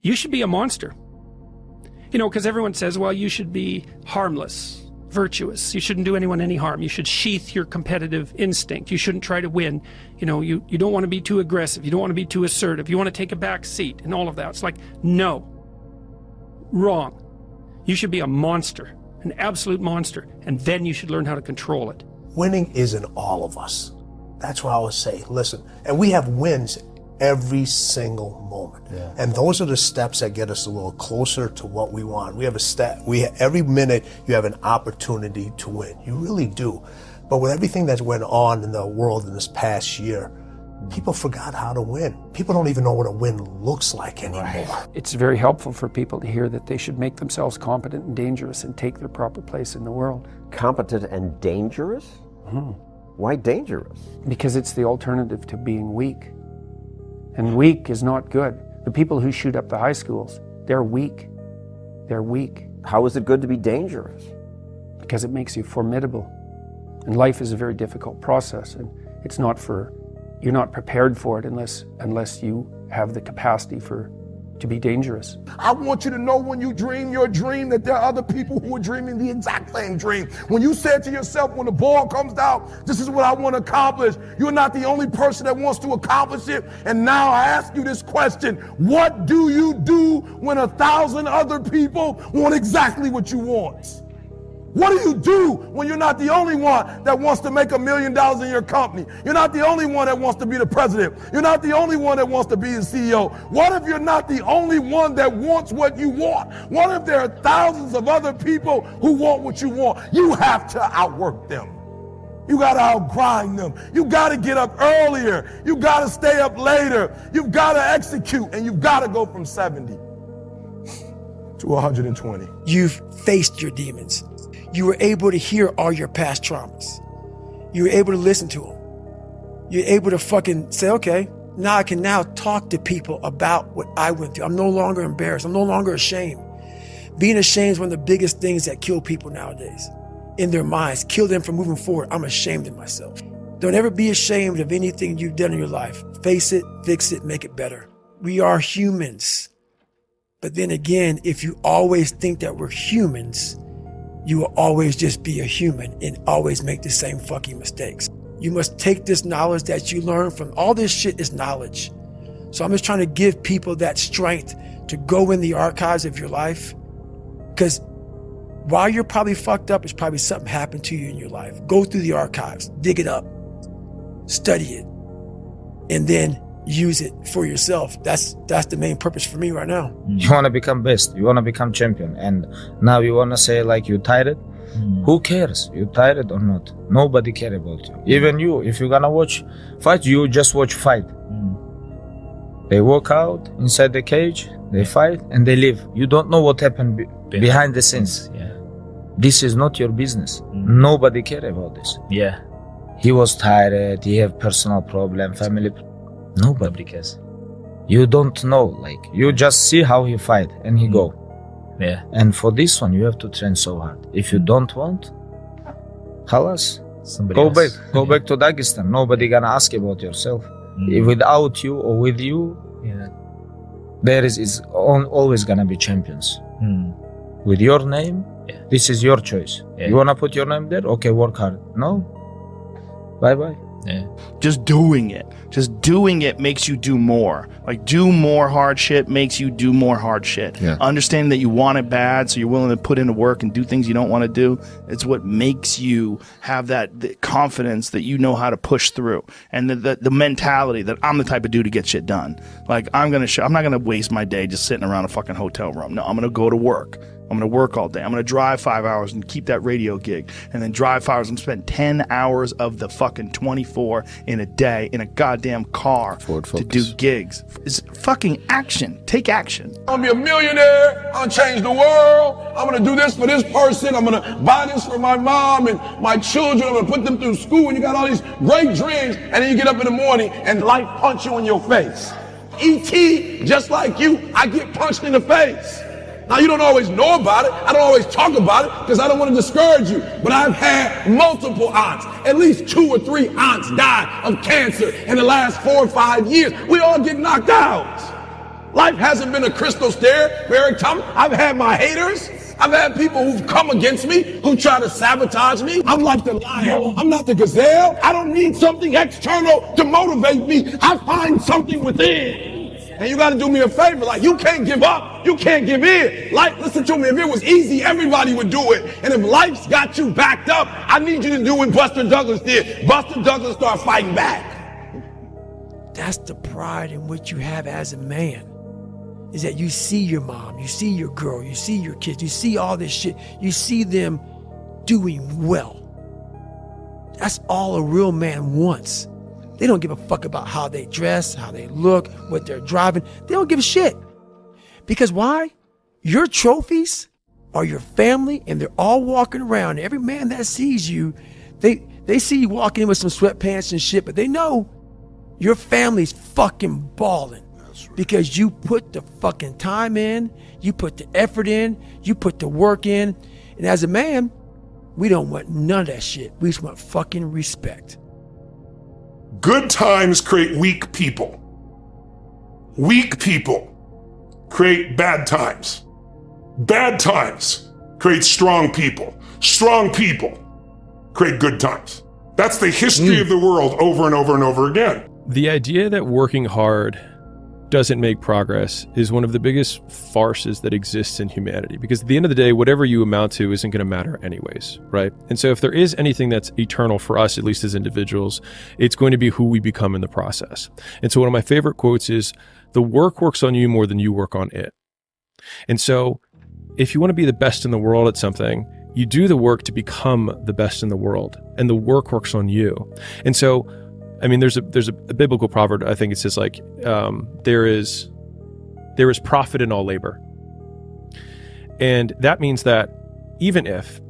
You should be a monster. You know, because everyone says, well, you should be harmless, virtuous. You shouldn't do anyone any harm. You should sheath your competitive instinct. You shouldn't try to win. You know, you don't want to be too aggressive. You don't want to be too assertive. You want to take a back seat and all of that. It's like, no. Wrong. You should be a monster, an absolute monster, and then you should learn how to control it. Winning is in all of us. That's what I always say. Listen, and we have wins every single moment. Yeah. And those are the steps that get us a little closer to what we want. We have a step. Every minute you have an opportunity to win. You really do. But with everything that went on in the world in this past year, people forgot how to win. People don't even know what a win looks like anymore. Right. It's very helpful for people to hear that they should make themselves competent and dangerous and take their proper place in the world. Competent and dangerous? Mm-hmm. Why dangerous? Because it's the alternative to being weak. And weak is not good. The people who shoot up the high schools, they're weak. They're weak. How is it good to be dangerous? Because it makes you formidable. And life is a very difficult process, and it's not for, you're not prepared for it unless you have the capacity to be dangerous. I want you to know when you dream your dream that there are other people who are dreaming the exact same dream. When you said to yourself, when the ball comes down, this is what I want to accomplish, you're not the only person that wants to accomplish it. And now I ask you this question: what do you do when 1,000 other people want exactly what you want? What do you do when you're not the only one that wants to make $1 million in your company? You're not the only one that wants to be the president. You're not the only one that wants to be the CEO. What if you're not the only one that wants what you want? What if there are thousands of other people who want what you want? You have to outwork them. You got to outgrind them. You got to get up earlier. You got to stay up later. You've got to execute, and you've got to go from 70 to 120. You've faced your demons. You were able to hear all your past traumas. You were able to listen to them. You're able to fucking say, okay, now I can now talk to people about what I went through. I'm no longer embarrassed. I'm no longer ashamed. Being ashamed is one of the biggest things that kill people nowadays. In their minds, kill them from moving forward. I'm ashamed of myself. Don't ever be ashamed of anything you've done in your life. Face it, fix it, make it better. We are humans. But then again, if you always think that we're humans, you will always just be a human and always make the same fucking mistakes. You must take this knowledge that you learn from all this shit is knowledge. So I'm just trying to give people that strength to go in the archives of your life. Because while you're probably fucked up, it's probably something happened to you in your life. Go through the archives, dig it up, study it, and then use it for yourself. That's the main purpose for me right now. You want to become best, you want to become champion, and now you want to say like you tired. Who cares? You tired or not? Nobody care about you. Even you, if you're gonna watch fight, you just watch fight. They walk out inside the cage, they fight, and they leave. You don't know what happened behind the scenes. Yeah. This is not your business. Nobody care about this. Yeah. He was tired, he have personal problem, family. Nobody cares. You don't know, like, you just see how he fight and he go. Yeah. And for this one, you have to train so hard. If you don't want, halas, go back to Dagestan. Nobody gonna ask about yourself. Without you or with you, there is always gonna be champions. With your name, this is your choice. You wanna put your name there? Okay, work hard. No, bye-bye. Yeah. Just doing it makes you do more. Like, do more hard shit makes you do more hard shit. Understanding that you want it bad, so you're willing to put into work and do things you don't want to do, it's what makes you have the confidence that you know how to push through, and the mentality that I'm the type of dude to get shit done. Like, I'm not gonna waste my day just sitting around a fucking hotel room. No, I'm gonna go to work. I'm going to work all day. I'm going to drive 5 hours and keep that radio gig, and then drive 5 hours and spend 10 hours of the fucking 24 in a day in a goddamn car to do gigs. It's fucking action. Take action. I'm going to be a millionaire. I'm going to change the world. I'm going to do this for this person. I'm going to buy this for my mom and my children. I'm going to put them through school. And you got all these great dreams, and then you get up in the morning and life punch you in your face. E.T., just like you, I get punched in the face. Now, you don't always know about it. I don't always talk about it because I don't want to discourage you. But I've had multiple aunts. At least 2 or 3 aunts died of cancer in the last 4 or 5 years. We all get knocked out. Life hasn't been a crystal stair for Eric Thomas. I've had my haters. I've had people who've come against me, who try to sabotage me. I'm like the lion. I'm not the gazelle. I don't need something external to motivate me. I find something within. And you got to do me a favor. Like, you can't give up. You can't give in. Like, listen to me. If it was easy, everybody would do it. And if life's got you backed up, I need you to do what Buster Douglas did. Buster Douglas started fighting back. That's the pride in which you have as a man. Is that you see your mom, you see your girl, you see your kids, you see all this shit. You see them doing well. That's all a real man wants. They don't give a fuck about how they dress, how they look, what they're driving. They don't give a shit. Because why? Your trophies are your family, and they're all walking around. Every man that sees you, they see you walking in with some sweatpants and shit, but they know your family's fucking balling. Because you put the fucking time in, you put the effort in, you put the work in. And as a man, we don't want none of that shit. We just want fucking respect. Good times create weak people. Weak people create bad times. Bad times create strong people. Strong people create good times. That's the history of the world over and over and over again. The idea that working hard doesn't make progress is one of the biggest farces that exists in humanity, because at the end of the day, whatever you amount to isn't going to matter anyways, right? And so if there is anything that's eternal for us, at least as individuals, it's going to be who we become in the process. And so one of my favorite quotes is, the work works on you more than you work on it. And so if you want to be the best in the world at something, you do the work to become the best in the world, and the work works on you. And so I mean, there's a biblical proverb. I think it says like, there is profit in all labor. And that means that even if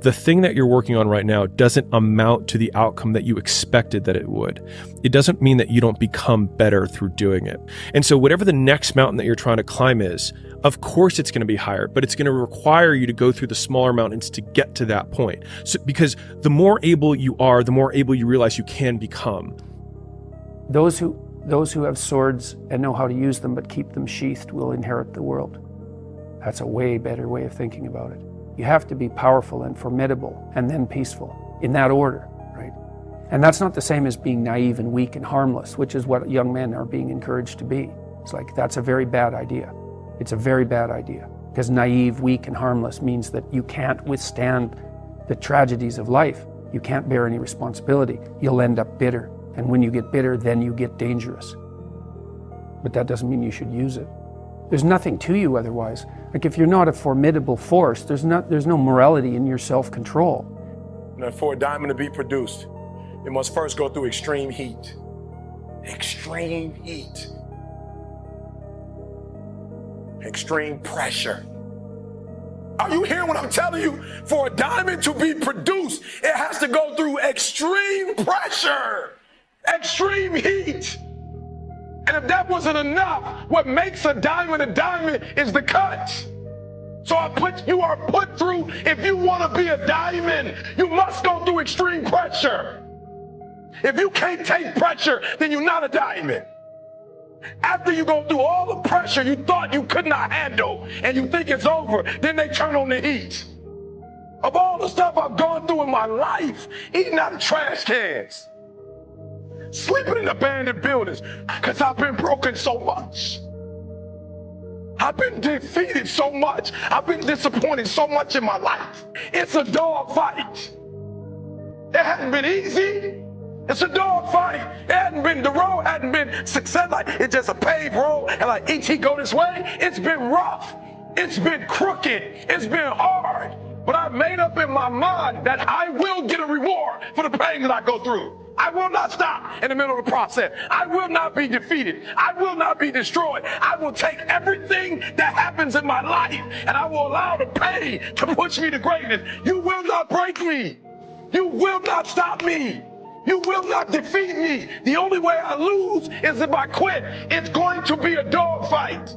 the thing that you're working on right now doesn't amount to the outcome that you expected that it would, it doesn't mean that you don't become better through doing it. And so whatever the next mountain that you're trying to climb is, of course it's going to be higher, but it's going to require you to go through the smaller mountains to get to that point. So, because the more able you are, the more able you realize you can become. Those who have swords and know how to use them but keep them sheathed will inherit the world. That's a way better way of thinking about it. You have to be powerful and formidable and then peaceful, in that order, right? And that's not the same as being naive and weak and harmless, which is what young men are being encouraged to be. It's like, that's a very bad idea. It's a very bad idea, because naive, weak, and harmless means that you can't withstand the tragedies of life. You can't bear any responsibility. You'll end up bitter. And when you get bitter, then you get dangerous. But that doesn't mean you should use it. There's nothing to you otherwise. Like, if you're not a formidable force, there's no morality in your self-control. Now, for a diamond to be produced, it must first go through extreme heat. Extreme heat. Extreme pressure. Are you hearing what I'm telling you? For a diamond to be produced, it has to go through extreme pressure, extreme heat. And if that wasn't enough, what makes a diamond is the cuts. So you are put through, if you want to be a diamond, you must go through extreme pressure. If you can't take pressure, then you're not a diamond. After you go through all the pressure you thought you could not handle and you think it's over, then they turn on the heat. Of all the stuff I've gone through in my life, eating out of trash cans, sleeping in abandoned buildings, because I've been broken so much. I've been defeated so much. I've been disappointed so much in my life. It's a dog fight. It hasn't been easy. It's a dog fight. The road hadn't been success. Like, it's just a paved road, and like E.T. go this way. It's been rough. It's been crooked. It's been hard. But I've made up in my mind that I will get a reward for the pain that I go through. I will not stop in the middle of the process. I will not be defeated. I will not be destroyed. I will take everything that happens in my life, and I will allow the pain to push me to greatness. You will not break me. You will not stop me. You will not defeat me. The only way I lose is if I quit. It's going to be a dog fight.